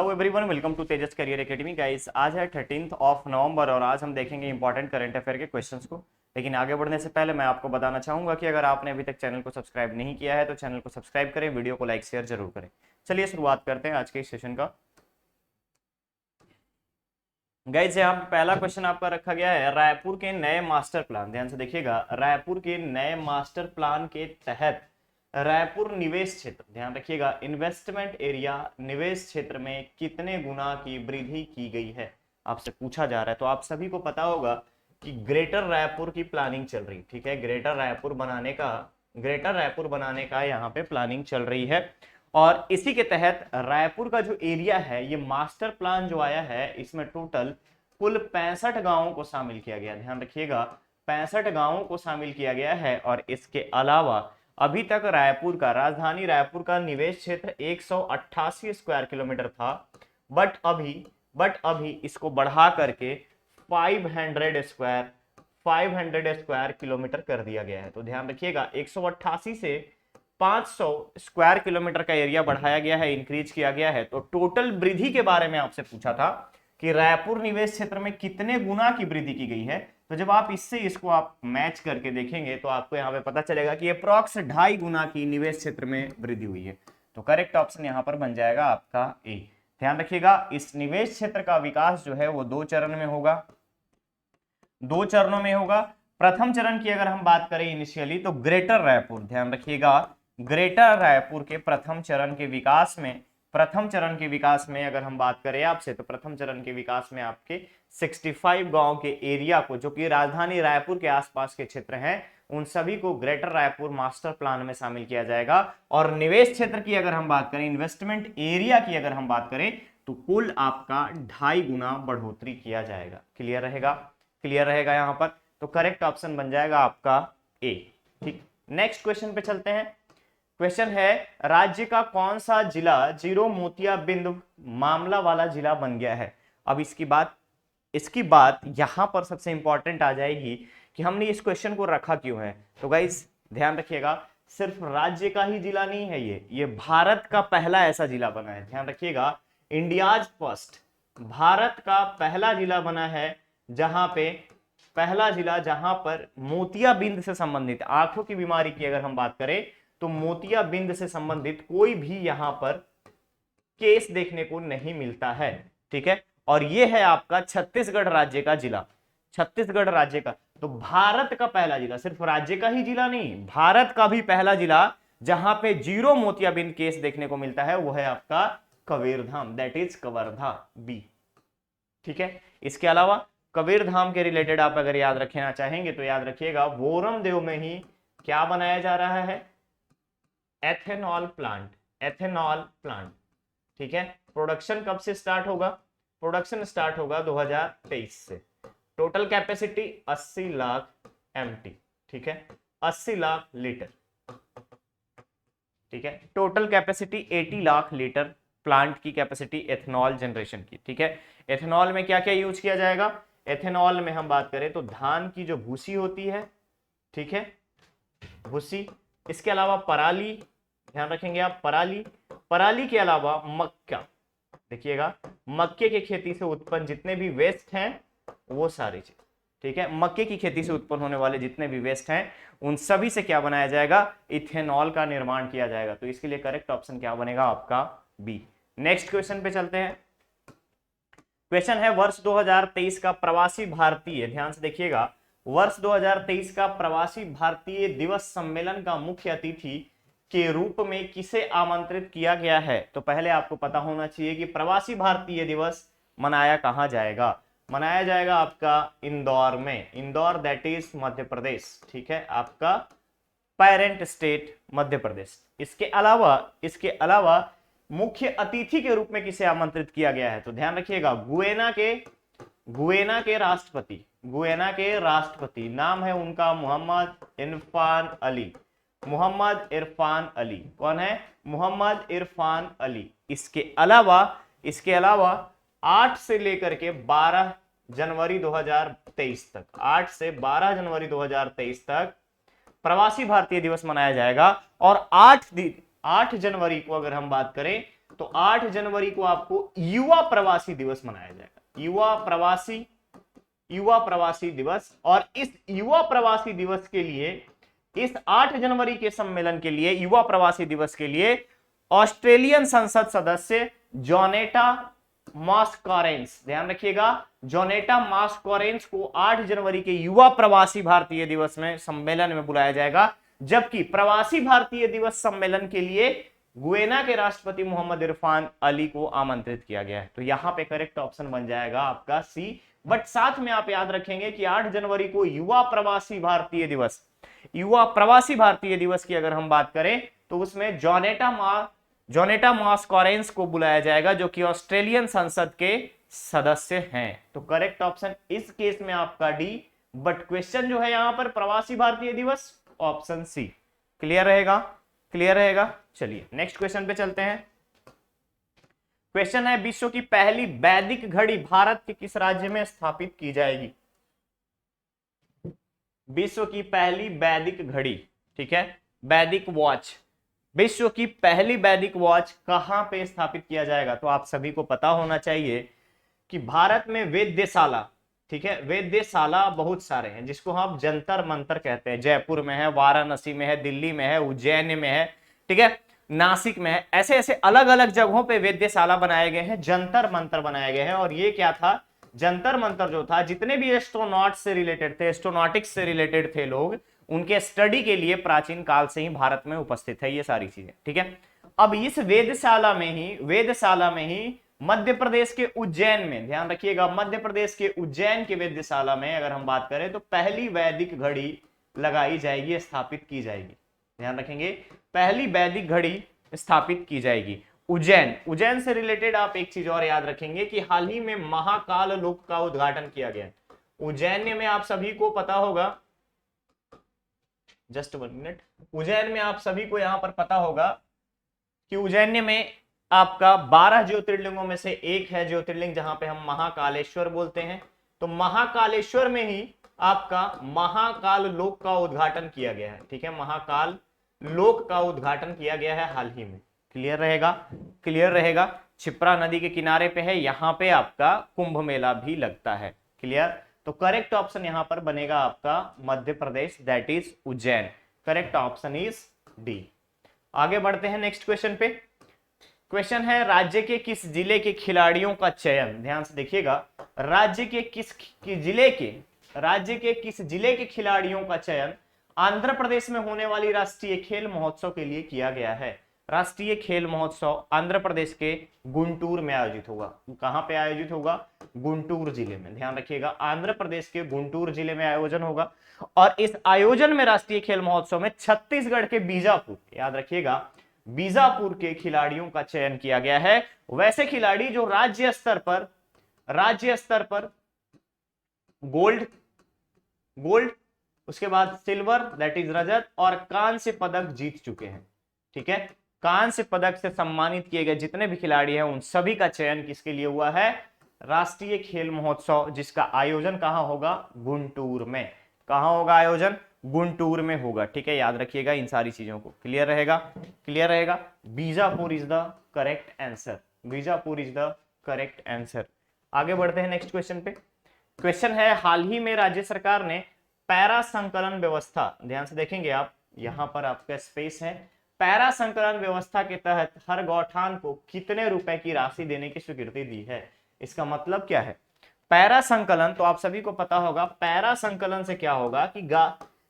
Hello everyone, welcome to Tejas career academy. Guys, आज है 13 नवंबर और आज हम देखेंगे इंपॉर्टेंट करंट अफेयर के क्वेश्चंस को। लेकिन आगे बढ़ने से पहले मैं आपको बताना चाहूंगा कि अगर आपने अभी तक चैनल को सब्सक्राइब नहीं किया है तो चैनल को सब्सक्राइब करें, वीडियो को लाइक शेयर जरूर करें। चलिए शुरुआत करते हैं आज के इस सेशन का। गाइस, यहाँ पे पहला क्वेश्चन आपका रखा गया है रायपुर के नए मास्टर प्लान। ध्यान से देखिएगा, रायपुर के नए मास्टर प्लान के तहत रायपुर निवेश क्षेत्र, ध्यान रखिएगा, इन्वेस्टमेंट एरिया निवेश क्षेत्र में कितने गुना की वृद्धि की गई है, आपसे पूछा जा रहा है। तो आप सभी को पता होगा कि ग्रेटर रायपुर की प्लानिंग चल रही, ठीक है, ग्रेटर रायपुर बनाने का यहाँ पे प्लानिंग चल रही है। और इसी के तहत रायपुर का जो एरिया है, ये मास्टर प्लान जो आया है, इसमें टोटल कुल 65 गांवों को शामिल किया गया। ध्यान रखिएगा, 65 गांवों को शामिल किया गया है। और इसके अलावा अभी तक राजधानी रायपुर का निवेश क्षेत्र 188 स्क्वायर किलोमीटर था, बट अभी इसको बढ़ा करके 500 स्क्वायर किलोमीटर कर दिया गया है। तो ध्यान रखिएगा, 188 से 500 स्क्वायर किलोमीटर का एरिया बढ़ाया गया है, इंक्रीज किया गया है। तो टोटल वृद्धि के बारे में आपसे पूछा था कि रायपुर निवेश क्षेत्र में कितने गुना की वृद्धि की गई है। तो जब आप इसको आप मैच करके देखेंगे तो आपको यहाँ पे पता चलेगा कि अप्रॉक्स 2.5 गुना की निवेश क्षेत्र में वृद्धि हुई है। तो करेक्ट ऑप्शन यहाँ पर बन जाएगा आपका ए। ध्यान रखिएगा, इस निवेश क्षेत्र का विकास जो है वो 2 चरण में होगा, 2 चरणों में होगा। प्रथम चरण की अगर हम बात करें इनिशियली, तो ग्रेटर रायपुर, ध्यान रखिएगा, ग्रेटर रायपुर के प्रथम चरण के विकास में अगर हम बात करें आपसे, तो प्रथम चरण के विकास में आपके 65 गांव के एरिया को, जो कि राजधानी रायपुर के आसपास के क्षेत्र हैं, उन सभी को ग्रेटर रायपुर मास्टर प्लान में शामिल किया जाएगा। और निवेश क्षेत्र की अगर हम बात करें, इन्वेस्टमेंट एरिया की अगर हम बात करें, तो कुल आपका 2.5 गुना बढ़ोतरी किया जाएगा। क्लियर रहेगा यहाँ पर। तो करेक्ट ऑप्शन बन जाएगा आपका ए। ठीक, नेक्स्ट क्वेश्चन पे चलते हैं। क्वेश्चन है, राज्य का कौन सा जिला जीरो मोतियाबिंद मामला वाला जिला बन गया है। अब इसकी बात यहां पर सबसे इंपॉर्टेंट आ जाएगी कि हमने इस क्वेश्चन को रखा क्यों है। तो गाइस ध्यान रखिएगा, सिर्फ राज्य का ही जिला नहीं है, ये भारत का पहला ऐसा जिला बना है। ध्यान रखिएगा, इंडियाज फर्स्ट, भारत का पहला जिला बना है जहां पर मोतियाबिंद से संबंधित, आंखों की बीमारी की अगर हम बात करें तो मोतियाबिंद से संबंधित कोई भी यहां पर केस देखने को नहीं मिलता है। ठीक है, और ये है आपका छत्तीसगढ़ राज्य का जिला, छत्तीसगढ़ राज्य का। तो भारत का पहला जिला, सिर्फ राज्य का ही जिला नहीं, भारत का भी पहला जिला जहां पे जीरो मोतियाबिंद केस देखने को मिलता है, वो है आपका Kabirdham, that is Kawardha B. ठीक है, इसके अलावा कबीरधाम के रिलेटेड आप अगर याद रखना चाहेंगे तो याद रखिएगा, वोरम देव में ही क्या बनाया जा रहा है, एथेनॉल प्लांट। ठीक है, प्रोडक्शन कब से स्टार्ट होगा, प्रोडक्शन स्टार्ट होगा 2023 से। टोटल कैपेसिटी 80 लाख एमटी, ठीक है, 80 लाख लीटर। ठीक है, total capacity 80 lakh litre plant की कैपेसिटी एथेनॉल जनरेशन की। ठीक है, एथेनॉल में क्या क्या यूज किया जाएगा, एथेनॉल में हम बात करें तो धान की जो भूसी होती है, ठीक है, भूसी, इसके अलावा पराली, ध्यान रखेंगे आप, पराली के अलावा मक्का, देखिएगा, मक्के की खेती से उत्पन्न जितने भी वेस्ट हैं वो सारी चीज, ठीक है, मक्के की खेती से उत्पन्न होने वाले जितने भी वेस्ट हैं उन सभी से क्या बनाया जाएगा, इथेनॉल का निर्माण किया जाएगा। तो इसके लिए करेक्ट ऑप्शन क्या बनेगा आपका बी। नेक्स्ट क्वेश्चन पे चलते हैं। क्वेश्चन है, वर्ष 2023 का प्रवासी भारतीय, ध्यान से देखिएगा, वर्ष 2023 का प्रवासी भारतीय दिवस सम्मेलन का मुख्य अतिथि के रूप में किसे आमंत्रित किया गया है। तो पहले आपको पता होना चाहिए कि प्रवासी भारतीय दिवस मनाया कहां जाएगा, मनाया जाएगा आपका इंदौर में, इंदौर दैट इज मध्य प्रदेश। ठीक है, आपका पेरेंट स्टेट मध्य प्रदेश। इसके अलावा मुख्य अतिथि के रूप में किसे आमंत्रित किया गया है, तो ध्यान रखिएगा, गुयेना के राष्ट्रपति, नाम है उनका मोहम्मद इरफान अली। कौन है, मोहम्मद इरफान अली। इसके अलावा 8 से लेकर के 12 जनवरी 2023 तक, 8 से 12 जनवरी 2023 तक प्रवासी भारतीय दिवस मनाया जाएगा। और 8 जनवरी को अगर हम बात करें तो 8 जनवरी को आपको युवा प्रवासी दिवस मनाया जाएगा, युवा प्रवासी दिवस। और इस युवा प्रवासी दिवस के लिए, इस 8 जनवरी के सम्मेलन के लिए, युवा प्रवासी दिवस के लिए ऑस्ट्रेलियन संसद सदस्य जोनेटा मास्कारेंस, ध्यान रखिएगा, जोनेटा मास्कारेंस को 8 जनवरी के युवा प्रवासी भारतीय दिवस में सम्मेलन में बुलाया जाएगा। जबकि प्रवासी भारतीय दिवस सम्मेलन के लिए गुयना के राष्ट्रपति मोहम्मद इरफान अली को आमंत्रित किया गया है। तो यहां पे करेक्ट ऑप्शन बन जाएगा आपका सी। बट साथ में आप याद रखेंगे कि 8 जनवरी को युवा प्रवासी भारतीय दिवस, युवा प्रवासी भारतीय दिवस की अगर हम बात करें तो उसमें जोनेटा मास्कारेंस को बुलाया जाएगा, जो कि ऑस्ट्रेलियन संसद के सदस्य हैं। तो करेक्ट ऑप्शन इस केस में आपका डी। बट क्वेश्चन जो है यहां पर प्रवासी भारतीय दिवस, ऑप्शन सी। क्लियर रहेगा, क्लियर रहेगा। चलिए नेक्स्ट क्वेश्चन पे चलते हैं। क्वेश्चन है, विश्व की पहली वैदिक घड़ी भारत के किस राज्य में स्थापित की जाएगी? विश्व की पहली वैदिक घड़ी, ठीक है, वैदिक वॉच, विश्व की पहली वैदिक वॉच कहां पे स्थापित किया जाएगा? तो आप सभी को पता होना चाहिए कि भारत में वेद्यशाला, ठीक है, वेद्यशाला बहुत सारे हैं, जिसको हम जंतर मंतर कहते हैं। जयपुर में है, वाराणसी में है, दिल्ली में है, उज्जैन में है, ठीक है, नासिक में है। ऐसे ऐसे अलग अलग जगहों पे वेद्यशाला बनाए गए हैं, जंतर मंतर बनाए गए हैं। और ये क्या था, जंतर मंतर जो था, जितने भी एस्ट्रोनॉट से रिलेटेड थे, एस्ट्रोनॉटिक्स से रिलेटेड थे लोग, उनके स्टडी के लिए प्राचीन काल से ही भारत में उपस्थित है ये सारी चीजें, ठीक है। अब इस वेधशाला में ही मध्य प्रदेश के उज्जैन में, ध्यान रखिएगा, मध्य प्रदेश के उज्जैन के वेधशाला में अगर हम बात करें तो पहली वैदिक घड़ी लगाई जाएगी, स्थापित की जाएगी। ध्यान रखेंगे, पहली वैदिक घड़ी स्थापित की जाएगी उज्जैन से रिलेटेड। आप एक चीज और याद रखेंगे कि हाल ही में महाकाल लोक का उद्घाटन किया गया उज्जैन में। आप सभी को पता होगा, जस्ट 1 मिनट, उज्जैन में आप सभी को यहां पर पता होगा कि उज्जैन में आपका 12 ज्योतिर्लिंगों में से एक है ज्योतिर्लिंग, जहां पे हम महाकालेश्वर बोलते हैं। तो महाकालेश्वर में ही आपका महाकाल लोक का उद्घाटन किया गया है, ठीक है, महाकाल लोक का उद्घाटन किया गया है हाल ही में। क्लियर रहेगा, क्लियर रहेगा। क्षिप्रा नदी के किनारे पे है, यहां पे आपका कुंभ मेला भी लगता है। क्लियर, तो करेक्ट ऑप्शन यहां पर बनेगा आपका Madhya Pradesh, that is Ujjain. Correct option is D. आगे बढ़ते हैं नेक्स्ट क्वेश्चन पे। क्वेश्चन है, राज्य के किस जिले के खिलाड़ियों का चयन, ध्यान से देखिएगा, राज्य के किस जिले के खिलाड़ियों का चयन आंध्र प्रदेश में होने वाली राष्ट्रीय खेल महोत्सव के लिए किया गया है? राष्ट्रीय खेल महोत्सव आंध्र प्रदेश के गुंटूर में आयोजित होगा। कहां पे आयोजित होगा? गुंटूर जिले में। ध्यान रखिएगा, आंध्र प्रदेश के गुंटूर जिले में आयोजन होगा। और इस आयोजन में, राष्ट्रीय खेल महोत्सव में, छत्तीसगढ़ के बीजापुर, याद रखिएगा, बीजापुर के खिलाड़ियों का चयन किया गया है। वैसे खिलाड़ी जो राज्य स्तर पर गोल्ड, उसके बाद सिल्वर, दैट इज रजत, और कांस्य पदक जीत चुके हैं, ठीक है। कांस्य पदक से सम्मानित किए गए जितने भी खिलाड़ी हैं, उन सभी का चयन किसके लिए हुआ है? राष्ट्रीय खेल महोत्सव, जिसका आयोजन कहां होगा? गुंटूर में। कहां होगा आयोजन? गुंटूर में होगा, ठीक है, याद रखिएगा इन सारी चीजों को। क्लियर रहेगा, क्लियर रहेगा। Bijapur is the correct answer, Bijapur is the correct answer. आगे बढ़ते हैं नेक्स्ट क्वेश्चन पे। क्वेश्चन है, हाल ही में राज्य सरकार ने पैरा संकलन व्यवस्था, ध्यान से देखेंगे आप, यहां पर आपका स्पेस है, पैरा संकलन व्यवस्था के तहत हर गौठान को कितने रुपए की राशि देने की स्वीकृति दी है? इसका मतलब क्या है? पैरा संकलन, तो आप सभी को पता होगा, पैरा संकलन से क्या होगा कि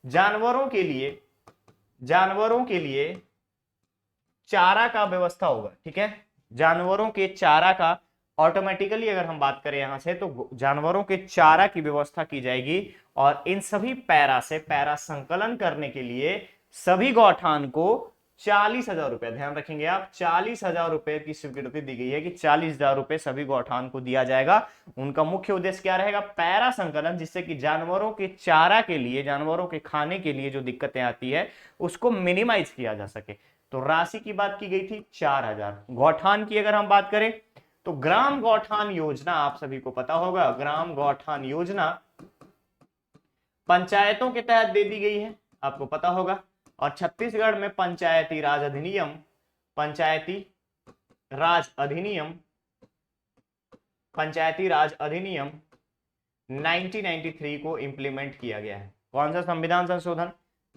जानवरों के लिए चारा का व्यवस्था होगा, ठीक है, जानवरों के चारा का ऑटोमेटिकली, अगर हम बात करें यहां से, तो जानवरों के चारा की व्यवस्था की जाएगी। और इन सभी पैरा से, पैरा संकलन करने के लिए सभी गौठान को 40,000 रुपए, ध्यान रखेंगे आप, 40,000 रुपए की स्वीकृति दी गई है कि 40,000 रुपए सभी गौठान को दिया जाएगा। उनका मुख्य उद्देश्य क्या रहेगा? पैरा संकलन, जिससे कि जानवरों के चारा के लिए, जानवरों के खाने के लिए जो दिक्कतें आती है उसको मिनिमाइज किया जा सके। तो राशि की बात की गई थी 4,000। गौठान की अगर हम बात करें तो ग्राम गौठान योजना, आप सभी को पता होगा, ग्राम गौठान योजना पंचायतों के तहत दे दी गई है, आपको पता होगा। और छत्तीसगढ़ में पंचायती राज अधिनियम, पंचायती राज अधिनियम, पंचायती राज अधिनियम 1993 को इंप्लीमेंट किया गया है। कौन सा संविधान संशोधन?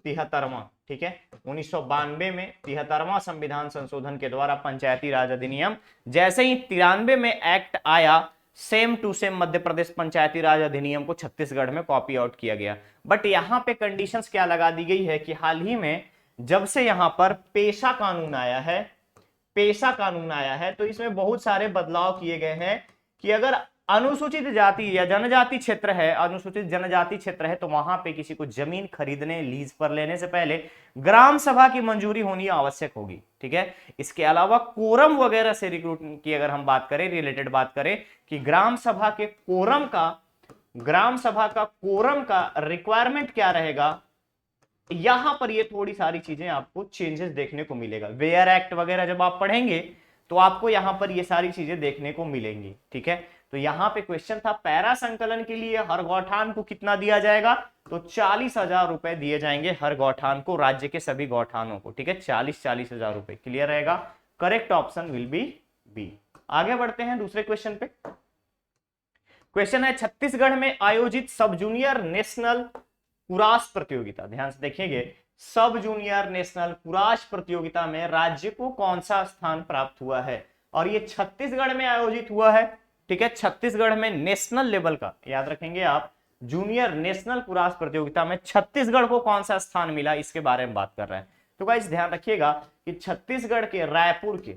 73वां, ठीक है। 1992 में 73वां संविधान संशोधन के द्वारा पंचायती राज अधिनियम, जैसे ही 93 में एक्ट आया, same to same Madhya Pradesh पंचायती राज अधिनियम को छत्तीसगढ़ में कॉपी आउट किया गया। बट यहां पे कंडीशंस क्या लगा दी गई है कि हाल ही में जब से यहां पर पेशा कानून आया है, पेशा कानून आया है, तो इसमें बहुत सारे बदलाव किए गए हैं कि अगर अनुसूचित जाति या जनजाति क्षेत्र है, अनुसूचित जनजाति क्षेत्र है, तो वहां पे किसी को जमीन खरीदने, लीज पर लेने से पहले ग्राम सभा की मंजूरी होनी आवश्यक होगी, ठीक है। इसके अलावा कोरम वगैरह से रिक्रूट की अगर हम बात करें, रिलेटेड बात करें कि ग्राम सभा के कोरम का, ग्राम सभा का कोरम का रिक्वायरमेंट क्या रहेगा, यहां पर ये थोड़ी सारी चीजें आपको चेंजेस देखने को मिलेगा। वेयर एक्ट वगैरह जब आप पढ़ेंगे तो आपको यहां पर ये सारी चीजें देखने को मिलेंगी, ठीक है। तो यहां पे क्वेश्चन था पैरा संकलन के लिए हर गौठान को कितना दिया जाएगा, तो 40,000 रुपए दिए जाएंगे हर गौठान को, राज्य के सभी गौठानों को, ठीक है। 40,000 रुपए, क्लियर रहेगा। Correct option will be B. आगे बढ़ते हैं दूसरे क्वेश्चन पे। क्वेश्चन है छत्तीसगढ़ में आयोजित सब जूनियर नेशनल कुराश प्रतियोगिता, ध्यान से देखिएगा, सब जूनियर नेशनल कुराश प्रतियोगिता में राज्य को कौन सा स्थान प्राप्त हुआ है, और ये छत्तीसगढ़ में आयोजित हुआ है, ठीक है। छत्तीसगढ़ में नेशनल लेवल का, याद रखेंगे आप, जूनियर नेशनल कुराश प्रतियोगिता में छत्तीसगढ़ को कौन सा स्थान मिला, इसके बारे में बात कर रहे हैं। तो गाइस ध्यान रखिएगा कि छत्तीसगढ़ के रायपुर के,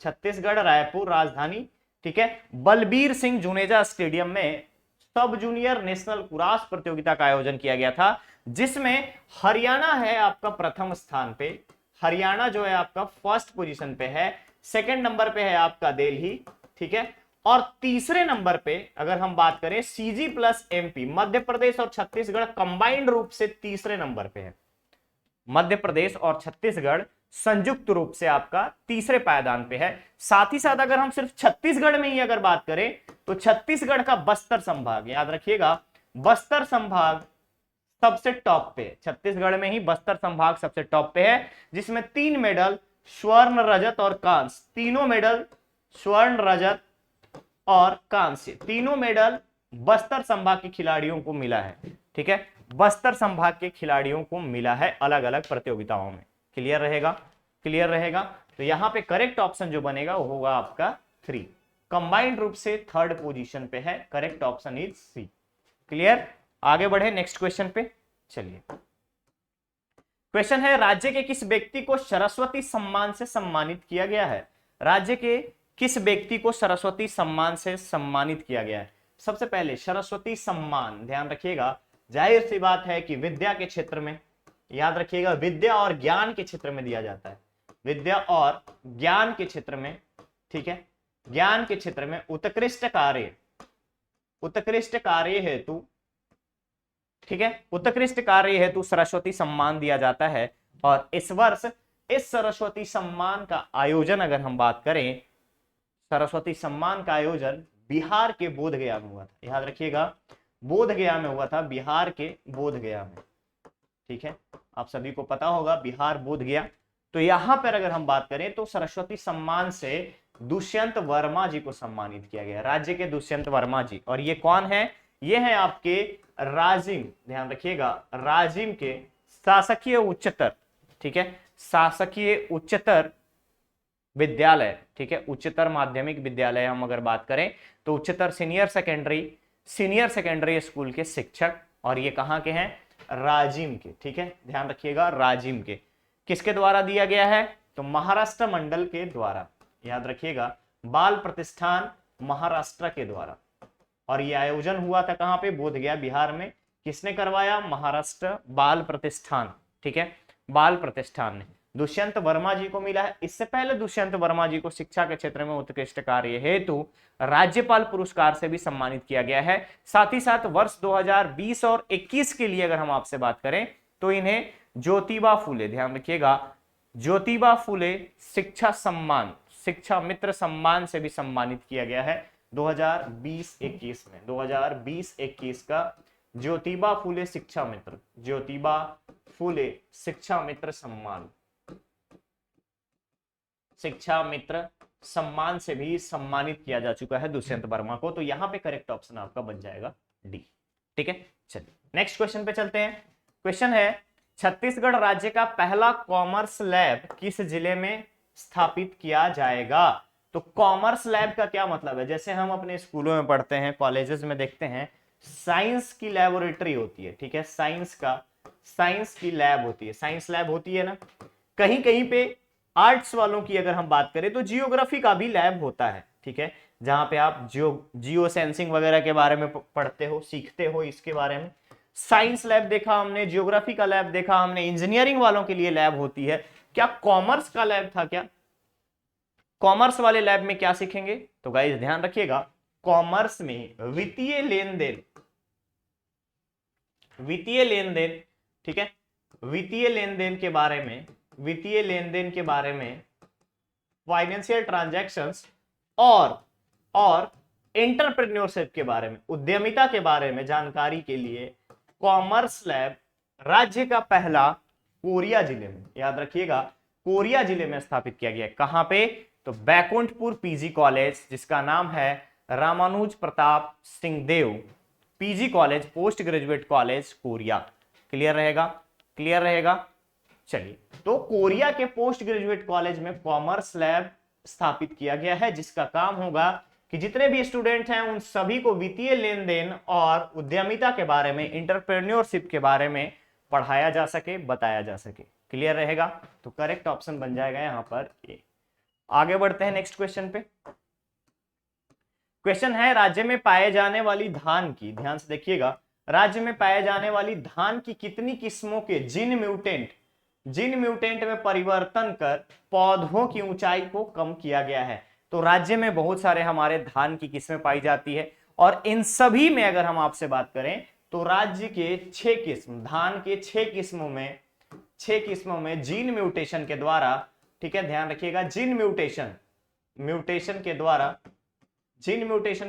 छत्तीसगढ़ रायपुर राजधानी, ठीक है, बलबीर सिंह जुनेजा स्टेडियम में सब जूनियर नेशनल कुराश प्रतियोगिता का आयोजन किया गया था, जिसमें हरियाणा है आपका प्रथम स्थान पे, हरियाणा जो है आपका फर्स्ट पोजीशन पे है, सेकंड नंबर पे है आपका दिल्ली, ठीक है, और तीसरे नंबर पे अगर हम बात करें CG plus MP, Madhya Pradesh और छत्तीसगढ़ कंबाइंड रूप से तीसरे नंबर पे है। मध्य प्रदेश और छत्तीसगढ़ संयुक्त रूप से आपका तीसरे पायदान पे है। साथ ही साथ अगर हम सिर्फ छत्तीसगढ़ में ही अगर बात करें तो छत्तीसगढ़ का बस्तर संभाग, याद रखिएगा, बस्तर संभाग सबसे टॉप पे, छत्तीसगढ़ में ही बस्तर संभाग सबसे टॉप पे है, जिसमें 3 मेडल स्वर्ण, रजत और कांस्य, तीनों मेडल स्वर्ण, रजत और कांस्य, तीनों मेडल बस्तर संभाग के खिलाड़ियों को मिला है, ठीक है। बस्तर संभाग के खिलाड़ियों को मिला है अलग अलग प्रतियोगिताओं में, क्लियर रहेगा, क्लियर रहेगा। तो यहां पे करेक्ट ऑप्शन जो बनेगा वो होगा आपका 3, कंबाइंड रूप से थर्ड पोजीशन पे है, correct option is C, clear. आगे बढ़े नेक्स्ट क्वेश्चन पे, चलिए। क्वेश्चन है राज्य के किस व्यक्ति को सरस्वती सम्मान से सम्मानित किया गया है, राज्य के किस व्यक्ति को सरस्वती सम्मान से सम्मानित किया गया है। सबसे पहले सरस्वती सम्मान, ध्यान रखिएगा, जाहिर सी बात है कि विद्या के क्षेत्र में, याद रखिएगा, विद्या और ज्ञान के क्षेत्र में दिया जाता है, विद्या और ज्ञान के क्षेत्र में, ठीक है, ज्ञान के क्षेत्र में उत्कृष्ट कार्य, उत्कृष्ट कार्य हेतु, ठीक है, उत्कृष्ट कार्य हेतु सरस्वती सम्मान दिया जाता है। और इस वर्ष इस सरस्वती सम्मान का आयोजन अगर हम बात करें, सरस्वती सम्मान का आयोजन बिहार के बोधगया में हुआ था, याद रखिएगा, बोधगया में हुआ था, बिहार के बोधगया में, ठीक है, आप सभी को पता होगा बिहार बोधगया। तो यहां पर अगर हम बात करें तो सरस्वती सम्मान से दुष्यंत वर्मा जी को सम्मानित किया गया, राज्य के दुष्यंत वर्मा जी, और ये कौन है, ये है आपके राजिम, ध्यान रखिएगा, राजिम के शासकीय उच्चतर, ठीक है, शासकीय उच्चतर विद्यालय, ठीक है, उच्चतर माध्यमिक विद्यालय हम अगर बात करें तो उच्चतर सीनियर सेकेंडरी स्कूल के शिक्षक, और ये कहां के हैं, राजिम के, ठीक है, ध्यान रखिएगा, राजिम के। किसके द्वारा दिया गया है, तो महाराष्ट्र मंडल के द्वारा, याद रखिएगा, बाल प्रतिष्ठान महाराष्ट्र के द्वारा, और ये आयोजन हुआ था कहां पे, बोधगया बिहार में। किसने करवाया, महाराष्ट्र बाल प्रतिष्ठान, ठीक है, बाल प्रतिष्ठान ने दुष्यंत वर्मा जी को मिला है। इससे पहले दुष्यंत वर्मा जी को शिक्षा के क्षेत्र में उत्कृष्ट कार्य हेतु राज्यपाल पुरस्कार से भी सम्मानित किया गया है। साथ ही साथ वर्ष 2020 और 21 के लिए अगर हम आपसे बात करें तो इन्हें ज्योतिबा फूले, ध्यान रखिएगा, ज्योतिबा फूले शिक्षा सम्मान, शिक्षा मित्र सम्मान से भी सम्मानित किया गया है 2020-21 में। 2020-21 का ज्योतिबा फूले शिक्षा मित्र, ज्योतिबा फूले शिक्षा मित्र सम्मान, शिक्षा मित्र सम्मान से भी सम्मानित किया जा चुका है दुष्यंत वर्मा को। तो यहां पे करेक्ट ऑप्शन आपका बन जाएगा डी। ठीक है, चलिए नेक्स्ट क्वेश्चन पे चलते हैं। क्वेश्चन है छत्तीसगढ़ राज्य का पहला कॉमर्स लैब किस जिले में स्थापित किया जाएगा? तो कॉमर्स लैब का क्या मतलब है? जैसे हम अपने स्कूलों में पढ़ते हैं, कॉलेजेस में देखते हैं, साइंस की लैबोरेटरी होती है, ठीक है, साइंस की लैब होती है, साइंस लैब होती है ना। कहीं कहीं पे आर्ट्स वालों की अगर हम बात करें तो जियोग्राफी का भी लैब होता है, ठीक है, जहां पे आप जियो सेंसिंग वगैरह के बारे में पढ़ते हो, सीखते हो इसके बारे में। साइंस लैब देखा हमने, जियोग्राफी का लैब देखा हमने, इंजीनियरिंग वालों के लिए लैब होती है। क्या कॉमर्स का लैब था क्या? कॉमर्स वाले लैब में क्या सीखेंगे? तो गाइस ध्यान रखिएगा, कॉमर्स में वित्तीय लेन देन, ठीक है, वित्तीय लेन देन के बारे में, फाइनेंशियल ट्रांजैक्शंस और एंटरप्रेन्योरशिप के बारे में, उद्यमिता के बारे में जानकारी के लिए कॉमर्स लैब राज्य का पहला कोरिया जिले में, याद रखिएगा, कोरिया जिले में स्थापित किया गया है। कहां पे? तो बैकुंठपुर पीजी कॉलेज, जिसका नाम है Ramanuj Pratap Singh Deo PG college, post graduate college, Korea. Clear रहेगा? चलिए, तो कोरिया के पोस्ट ग्रेजुएट कॉलेज में कॉमर्स लैब स्थापित किया गया है, जिसका काम होगा कि जितने भी स्टूडेंट हैं उन सभी को वित्तीय लेन देन और उद्यमिता के बारे में, एंटरप्रेन्योरशिप के बारे में पढ़ाया जा सके, बताया जा सके। क्लियर रहेगा? तो करेक्ट ऑप्शन बन जाएगा यहां पर ए। आगे बढ़ते हैं नेक्स्ट क्वेश्चन पे। क्वेश्चन है राज्य में पाए जाने वाली धान की, ध्यान से देखिएगा, राज्य में पाए जाने वाली धान की कितनी किस्मों के जीन म्यूटेंट में परिवर्तन कर पौधों की ऊंचाई को कम किया गया है? तो राज्य में बहुत सारे हमारे धान की किस्में पाई जाती है, और इन सभी में अगर हम आपसे बात करें तो राज्य के 6 किस्म, धान के 6 किस्मों में जीन म्यूटेशन के द्वारा, ठीक है, ध्यान रखिएगा, जीन म्यूटेशन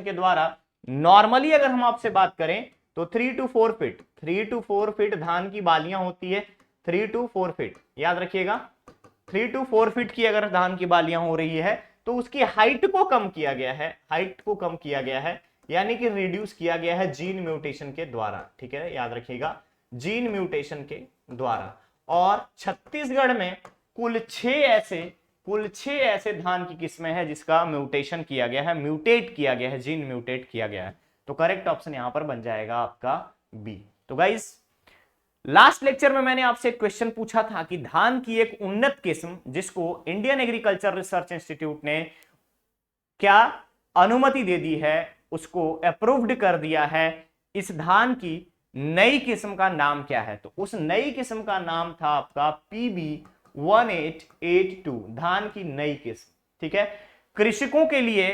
के द्वारा नॉर्मली अगर हम आपसे बात करें तो 3 to 4 फीट धान की बालियां होती है, 3 to 4 फीट, याद रखिएगा, 3 to 4 फीट की अगर धान की बालियां हो रही है तो उसकी हाइट को कम किया गया है, यानी कि रिड्यूस किया गया है जीन म्यूटेशन के द्वारा, ठीक है, याद रखिएगा, जीन म्यूटेशन के द्वारा। और छत्तीसगढ़ में कुल 6 ऐसे धान की किस्में हैं जिसका म्यूटेशन किया गया है, जीन म्यूटेट किया गया है। तो करेक्ट ऑप्शन यहां पर बन जाएगा आपका बी। तो गाइस, लास्ट लेक्चर में मैंने आपसे एक क्वेश्चन पूछा था कि धान की एक उन्नत किस्म जिसको इंडियन एग्रीकल्चर रिसर्च इंस्टीट्यूट ने क्या अनुमति दे दी है, उसको अप्रूव्ड कर दिया है, इस धान की नई किस्म का नाम क्या है? तो उस नई किस्म का नाम था आपका PB1882, धान की नई किस्म, ठीक है। कृषकों के लिए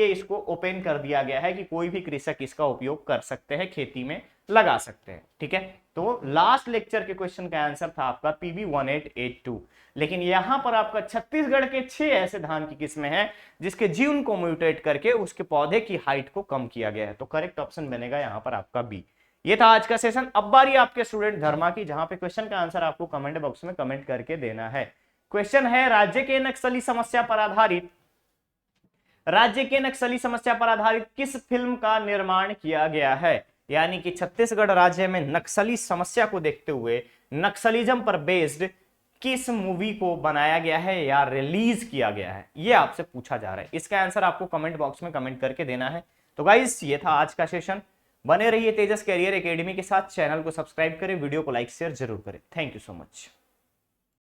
इसको ओपन कर दिया गया है कि कोई भी कृषक इसका उपयोग कर सकते हैं, खेती में लगा सकते हैं, ठीक है। तो लास्ट लेक्चर के क्वेश्चन का आंसर था आपका PB1882, लेकिन यहां पर आपका छत्तीसगढ़ के 6 ऐसे धान की किस्में हैं जिसके जीन को म्यूटेट करके उसके पौधे की हाइट को कम किया गया है। तो करेक्ट ऑप्शन बनेगा यहां पर आपका बी। ये था आज का सेशन। अब बारी आपके स्टूडेंट धर्मा की, जहां पे क्वेश्चन का आंसर आपको कमेंट बॉक्स में कमेंट करके देना है। क्वेश्चन है राज्य के नक्सली समस्या पर आधारित किस फिल्म का निर्माण किया गया है? यानी कि छत्तीसगढ़ राज्य में नक्सली समस्या को देखते हुए नक्सलिज्म पर बेस्ड किस मूवी को बनाया गया है या रिलीज किया गया है, ये आपसे पूछा जा रहा है। इसका आंसर आपको कमेंट बॉक्स में कमेंट करके देना है। तो गाइस, ये था आज का सेशन। बने रहिए तेजस कैरियर एकेडमी के साथ। चैनल को सब्सक्राइब करें, वीडियो को लाइक शेयर जरूर करें। Thank you so much.